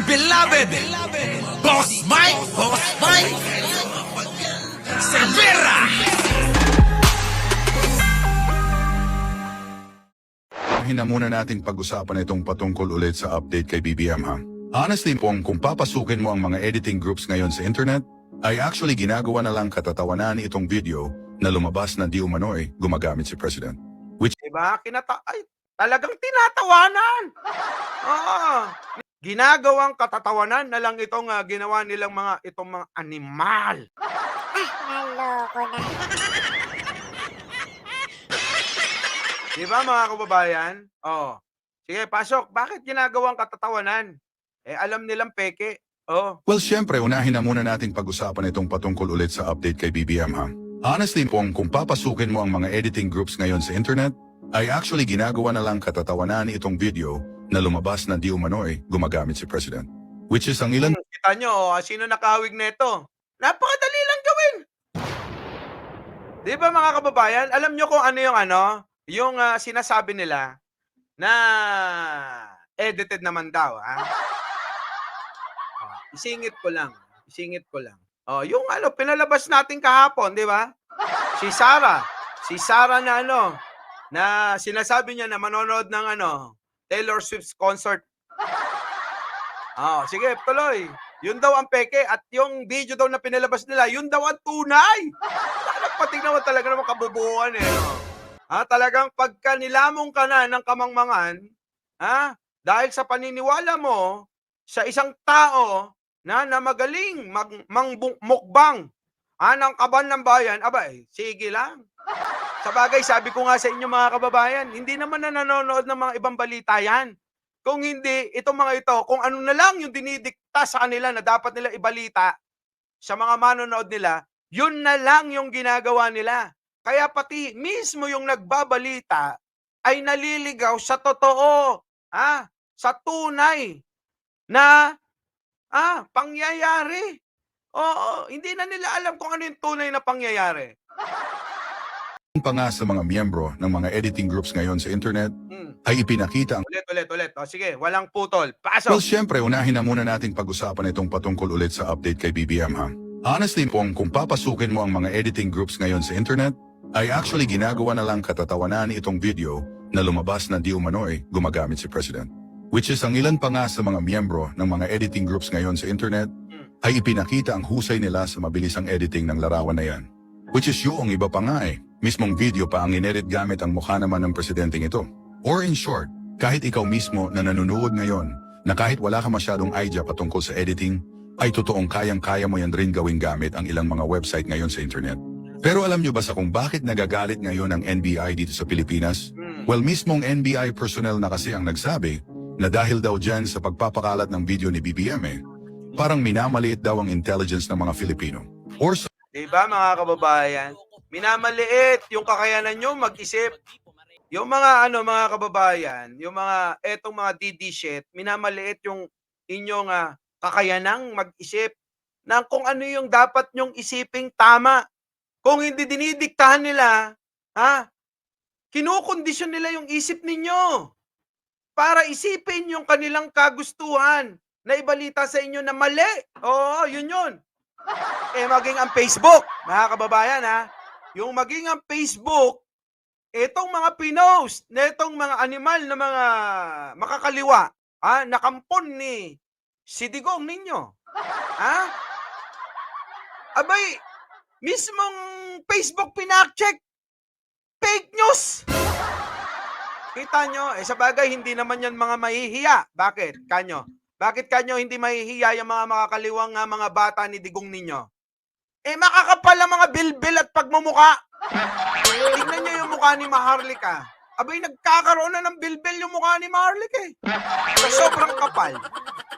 my beloved Boss Mike Cervera. Hina muna nating pag-usapan itong patungkol ulit sa update kay BBM ha. Honestly pong kung papasukin mo ang mga editing groups ngayon sa internet, ay actually ginagawa na lang katatawanan itong video na lumabas na di umano'y gumagamit si President. Which Diba? Talagang tinatawanan. Oo. Ginagawang katatawanan na lang itong ginawa nilang itong mga animal. Naloko na. Diba mga kababayan? Oh. Sige, pasok. Bakit ginagawang katatawanan? Alam nilang peke. Oh. well, syempre, unahin na muna nating pag-usapan itong patungkol ulit sa update kay BBM ha. Honestly pong kung papasukin mo ang mga editing groups ngayon sa internet, ay actually ginagawa na lang katatawanan itong video na lumabas na di umano'y gumagamit si President. Which is ang ilan... Kita nyo, sino nakahawig nito? Napakadali lang gawin. Di ba mga kababayan? Alam nyo kung ano yung sinasabi nila na edited naman daw. Isingit ko lang. Yung pinalabas natin kahapon, di ba? Si Sarah na na sinasabi niya na manonood ng Taylor Swift's concert. Sige, tuloy. Yun daw ang peke at yung video daw na pinalabas nila, yun daw ang tunay. Patignan mo talaga naman kabubuhan talagang pagka nilamong ka na ng kamangmangan, dahil sa paniniwala mo sa isang tao na magaling mukbang ng kaban ng bayan, sige lang. Sabagay, sabi ko nga sa inyo mga kababayan, hindi naman na nanonood ng mga ibang balita yan. Kung hindi, itong mga ito, kung ano na lang yung dinidikta sa kanila na dapat nila ibalita sa mga manonood nila, yun na lang yung ginagawa nila. Kaya pati mismo yung nagbabalita ay naliligaw sa totoo, sa tunay na pangyayari. Oo, hindi na nila alam kung ano yung tunay na pangyayari. pa nga sa mga miyembro ng mga editing groups ngayon sa internet, ay ipinakita ang... Ulit. Sige, walang putol. Pasok! well, syempre, unahin na muna nating pag-usapan itong patungkol ulit sa update kay BBM ha. Honestly pong kung papasukin mo ang mga editing groups ngayon sa internet, ay actually ginagawa na lang katatawanan itong video na lumabas na di umano'y gumagamit si President. Which is ang ilan pa nga sa mga miyembro ng mga editing groups ngayon sa internet, ay ipinakita ang husay nila sa mabilisang editing ng larawan na yan. Which is yung iba pa nga mismong video pa ang inedit gamit ang mukha naman ng presidenteng ito. Or in short, kahit ikaw mismo na nanonood ngayon, na kahit wala ka masyadong idea patungkol sa editing, ay totoong kayang-kaya mo yan rin gawing gamit ang ilang mga website ngayon sa internet. Pero alam nyo ba sa kung bakit nagagalit ngayon ang NBI dito sa Pilipinas? Well, mismong NBI personnel na kasi ang nagsabi na dahil daw dyan sa pagpapakalat ng video ni BBM parang minamaliit daw ang intelligence ng mga Filipino. Or sa... Diba mga kababayan? Minamaliit yung kakayanan nyo mag-isip. Yung mga mga kababayan, yung etong mga DD shit, minamaliit yung inyong kakayanang mag-isip ng kung ano yung dapat nyong isiping tama. Kung hindi dinidiktahan nila, kinukondisyon nila yung isip ninyo para isipin yung kanilang kagustuhan na ibalita sa inyo na mali. Oo, yun. Maging ang Facebook, mga kababayan yung maging ang Facebook, itong mga pinost na itong mga animal na mga makakaliwa, nakampon ni si Digong ninyo. Mismong Facebook pinak-check. Fake news! Kita nyo, sa bagay, hindi naman yan mga mahihiya. Bakit, kanyo? Bakit kanyo hindi mahihiya yung mga makakaliwang mga bata ni Digong ninyo? Makakapal ang mga bilbil at pagmumuka. Tingnan nyo yung mukha ni Maharlika. Nagkakaroon na ng bilbil yung mukha ni Maharlika Sa sobrang kapal.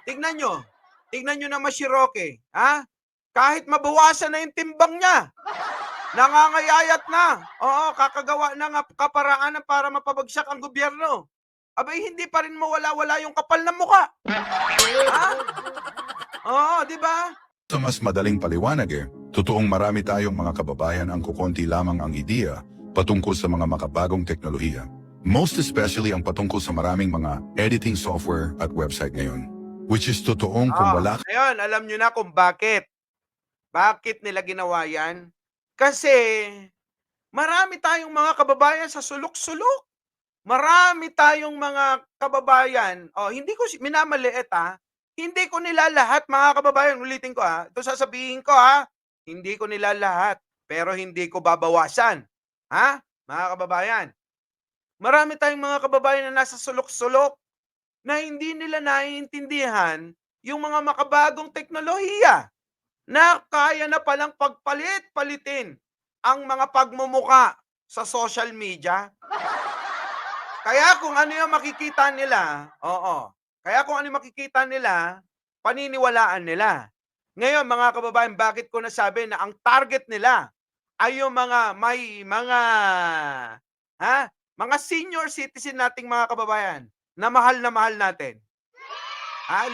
Tingnan nyo na Mashiroke. Kahit mabawasan na yung timbang niya. Nangangayayat na. Oo, kakagawa ng kaparaanan para mapabagsak ang gobyerno. Hindi pa rin mawala-wala yung kapal ng mukha. Oo, di ba? Sa mas madaling paliwanag totoong marami tayong mga kababayan ang kukonti lamang ang ideya patungkol sa mga makabagong teknolohiya. Most especially ang patungkol sa maraming mga editing software at website ngayon. Which is totoong kung wala ka Ngayon, alam nyo na kung bakit. Bakit nila ginawa yan? Kasi marami tayong mga kababayan sa sulok-sulok. Marami tayong mga kababayan, hindi ko minamaliit hindi ko nila lahat mga kababayan, ulitin ko ito sasabihin ko hindi ko nila lahat, pero hindi ko babawasan. Mga kababayan, marami tayong mga kababayan na nasa sulok-sulok na hindi nila naiintindihan yung mga makabagong teknolohiya na kaya na palang pagpalit-palitin ang mga pagmumuka sa social media. Kaya kung ano yung makikita nila, kaya kung ano yung makikita nila, paniniwalaan nila. Ngayon mga kababayan, bakit ko nasabi na ang target nila ay yung mga may mga senior citizen nating mga kababayan na mahal natin.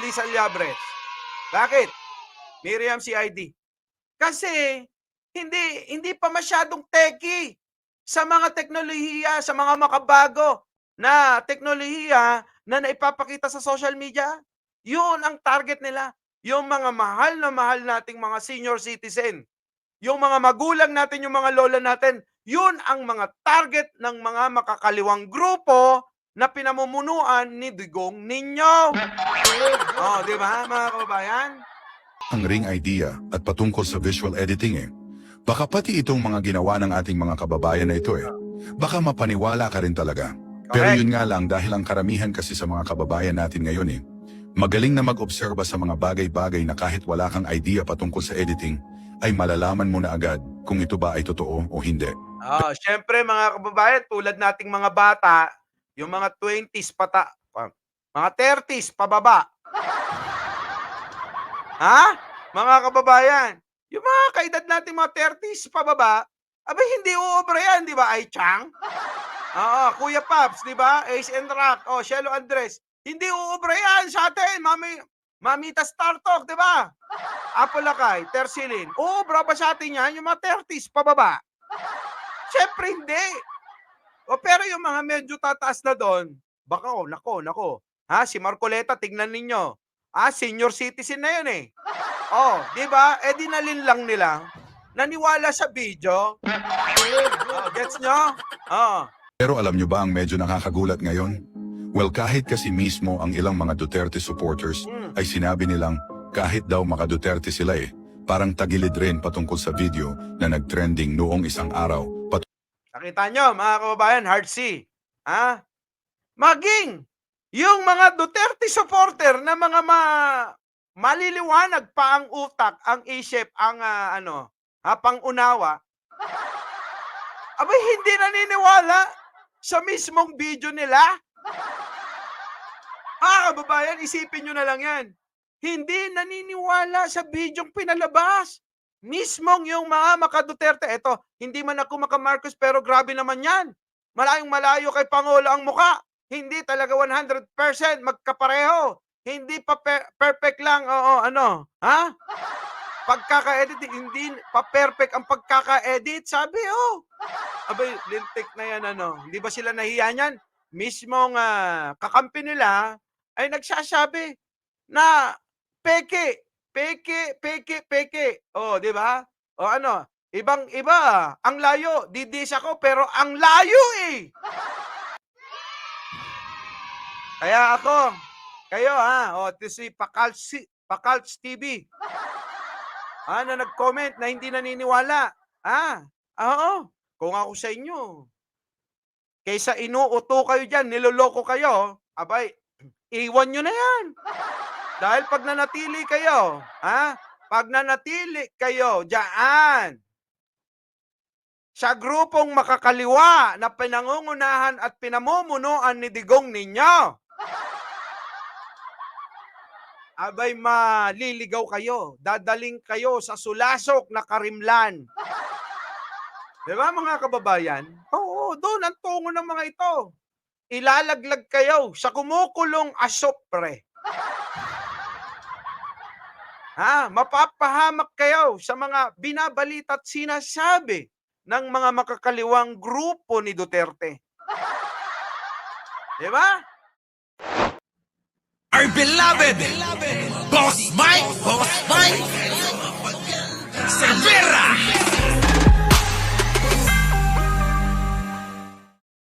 Lisa Liabres. Bakit? Miriam CID. Kasi hindi pa masyadong techy sa mga teknolohiya, sa mga makabago na teknolohiya na naipapakita sa social media. Yun ang target nila. Yung mga mahal na mahal nating mga senior citizen. Yung mga magulang natin, yung mga lola natin, yun ang mga target ng mga makakaliwang grupo na pinamumunuan ni Digong Ninyo. Di ba mga kababayan? ang ring idea at patungkol sa visual editing Baka pati itong mga ginawa ng ating mga kababayan na ito Baka mapaniwala ka rin talaga. Pero Correct. yun nga lang dahil ang karamihan kasi sa mga kababayan natin ngayon magaling na mag-obserba sa mga bagay-bagay na kahit wala kang idea patungkol sa editing, ay malalaman mo na agad kung ito ba ay totoo o hindi. Syempre mga kababayan, tulad nating mga bata, yung mga 20s mga 30s pababa. Mga kababayan, yung mga kaedad natin mga 30s pababa, abay hindi uubra yan, di ba? Ay Chang? Kuya Paps, di ba? Ace and Rock, Shelo Andres. Hindi uubra yan sa atin, Mamita Star Talk, di ba? Apolacay, Tersilin. Uubra ba sa atin yan? Yung mga 30s pababa? Syempre hindi. Pero yung mga medyo tataas na doon, baka nako. Si Marcoleta, tignan ninyo. Senior citizen na yun di ba? Dinalin lang nila. Naniwala sa video. Gets nyo? Pero alam nyo ba ang medyo nakakagulat ngayon? Well, kahit kasi mismo ang ilang mga Duterte supporters ay sinabi nilang kahit daw maka Duterte sila parang tagilid rin patungkol sa video na nag-trending noong isang araw. Nakita nyo, mga kababayan, hard C. Maging yung mga Duterte supporter na mga maliliwanag pa ang utak, ang isip, ang pang-unawa, abay hindi naniniwala sa mismong video nila. Kababayan, isipin nyo na lang yan. Hindi naniniwala sa bidyong pinalabas. Mismong yung mga maka-Duterte, hindi man ako maka-Marcos pero grabe naman yan. Malayong malayo kay Pangulo ang muka. Hindi talaga 100% magkapareho. Hindi pa perfect lang, pagkaka-edit, hindi pa perfect ang pagkaka-edit. Sabi, abay, lintik na yan, Hindi ba sila nahiya niyan? Mismong kakampi nila ay nagsasabi na peke. Di ba? Ibang-iba. Ang layo. Didis ako, pero ang layo Kaya ako, kayo ito si Pakalts TV. Na nag-comment na hindi naniniwala. Kung ako sa inyo, kaysa inuuto kayo dyan, niloloko kayo, abay, iwan nyo na yan. Dahil pag nanatili kayo dyan, sa grupong makakaliwa na pinangungunahan at pinamumunuan ni Digong Ninyo, abay maliligaw kayo, dadaling kayo sa sulasok na karimlan. Diba mga kababayan? Oo, doon ang tungo ng mga ito. Ilalaglag kayo sa kumukulong asopre. Mapapahamak kayo sa mga binabalita at sinasabi ng mga makakaliwang grupo ni Duterte. Diba? our beloved Boss Mike. Boss Mike.